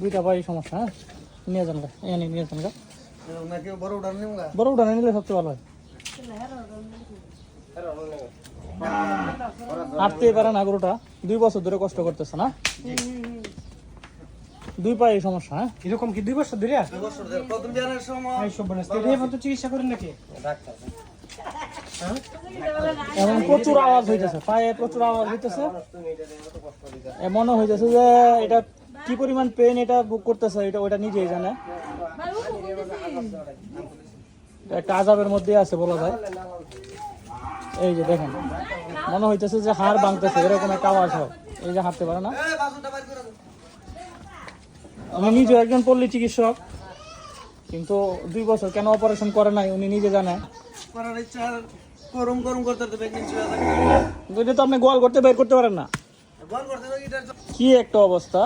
দুইটা পায়ে সমস্যা। হ্যাঁ, নিয়ে যান গা, এনে নিয়ে যান গা। বড় উঠানে নিলে সবচেয়ে ভালো হয়। হাঁটতে পারে না গরুটা, 2 বছর ধরে কষ্ট করতেছে না? দুই পায়ে সমস্যা। হ্যাঁ, এরকম কি 2 বছর ধরে? 2 বছর ধরে প্রথম জানার সময় এই সব বলে স্টেডিয়ামে মতো চিকিৎসা করেন নাকি ডাক্তার? এবং প্রচুর আওয়াজ হইতেছে, পায়ে প্রচুর আওয়াজ হইতেছে। মনে হইতেছে যে এটা কি পরিমাণ পেন এটা বুক করতেছে, এটা ওটা নিজেই জানে। একটা আযাবের মধ্যে আছে বলা যায়। এই যে দেখেন, মনে হইতেছে যে হাড় ভাঙতেছে, এরকম একটা আওয়াজ হয়। এই যে হাঁটতে পারে না। আমি নিজে একজন পল্লী চিকিৎসক, কিন্তু 2 বছর কেন অপারেশন করে নাই উনি নিজে জানে। এটা তো আপনি গোয়াল করতে বের করতে পারেন না। কি একটা অবস্থা,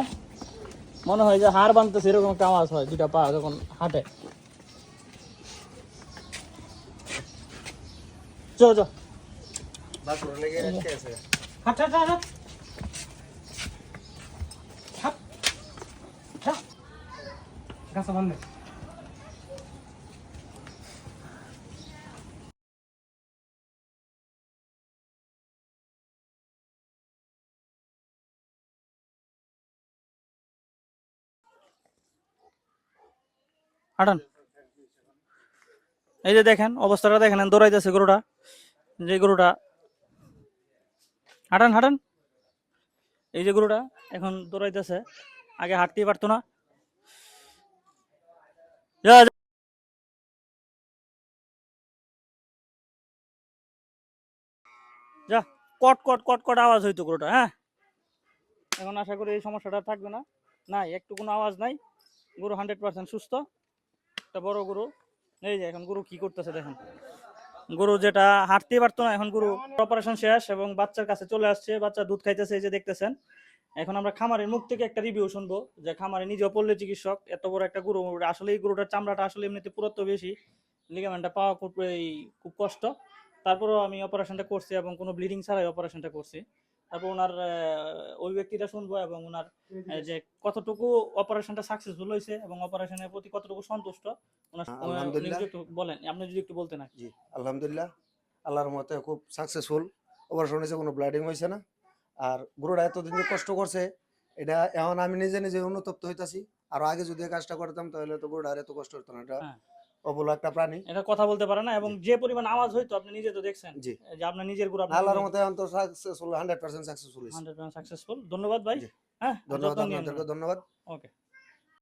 মনে হয় যে হাড় ভাঙতেছে, এরকম একটা আওয়াজ হয় দুইটা পা যখন হাঁটে। চো চো হাঁটান। এই যে দেখেন অবস্থাটা দেখেন, দৌড়াইতেছে গরুটা, যে গরুটা। হাঁটান হাঁটান। এই যে গরুটা এখন দৌড়াইতেছে, আগে হাঁটতেই পারতো না। যা যা। যা, কট কট কট কট আওয়াজ হইতো গরুটা। হ্যাঁ, এখন আশা করি এই সমস্যাটা থাকবে না। নাই, একটু কোনো আওয়াজ নাই। গরু 100% সুস্থ, একটা বড় গরু। এই যে এখন গরু কি করতেছে দেখেন, গরু যেটা হাঁটতেই পারতো না, এখন গরু অপারেশন শেষ এবং বাচ্চার কাছে চলে আসছে, বাচ্চা দুধ খাইতেছে, এই যে দেখতেছেন। এখন আমরা খামারের মুখ থেকে একটা রিভিউ শুনবো, যে খামারে নিজেও পল্লী চিকিৎসক, এত বড় একটা গরু। আসলে এই গরুটার চামড়াটা আসলে এমনিতে পুরুত্ব বেশি, লিগামেন্টটা পাওয়া খুব কষ্ট। তারপরেও আমি অপারেশনটা করছি এবং কোনো ব্লিডিং ছাড়াই অপারেশনটা করছি। তারপর ওনার ওই ব্যক্তিটা শুনবো এবং ওনার যে কতটুকু অপারেশনটা সাকসেসফুল হয়েছে এবং অপারেশনের প্রতি কতটুকু সন্তুষ্ট ওনার। আলহামদুলিল্লাহ, একটু বলেন, আপনি যদি একটু বলতেন। জি আলহামদুলিল্লাহ, আল্লাহর মতে খুব সাকসেসফুল অপারেশন হয়েছে, কোনো ব্লিডিং হয়েছে না। আর গরুটা এতদিন যে কষ্ট করছে, এটা এখন আমি নিজে নিজে অনুতপ্ত হইতাছি। আর আগে যদি এই কাজটা করতাম তাহলে তো গরুটা আর এত কষ্ট হতো না। এটা অবলা একটা প্রাণী, এটা কথা বলতে পারে না, এবং যে পরিমাণ আওয়াজ হইতো আপনি নিজে তো দেখছেন। জি, যে আপনার নিজের গরু, আল্লাহর মতে এখন তো সাকসেসফুল, 100% সাকসেসফুল হয়েছে। 100% সাকসেসফুল। ধন্যবাদ ভাই। হ্যাঁ, ধন্যবাদ আপনাদেরকে, ধন্যবাদ। ওকে।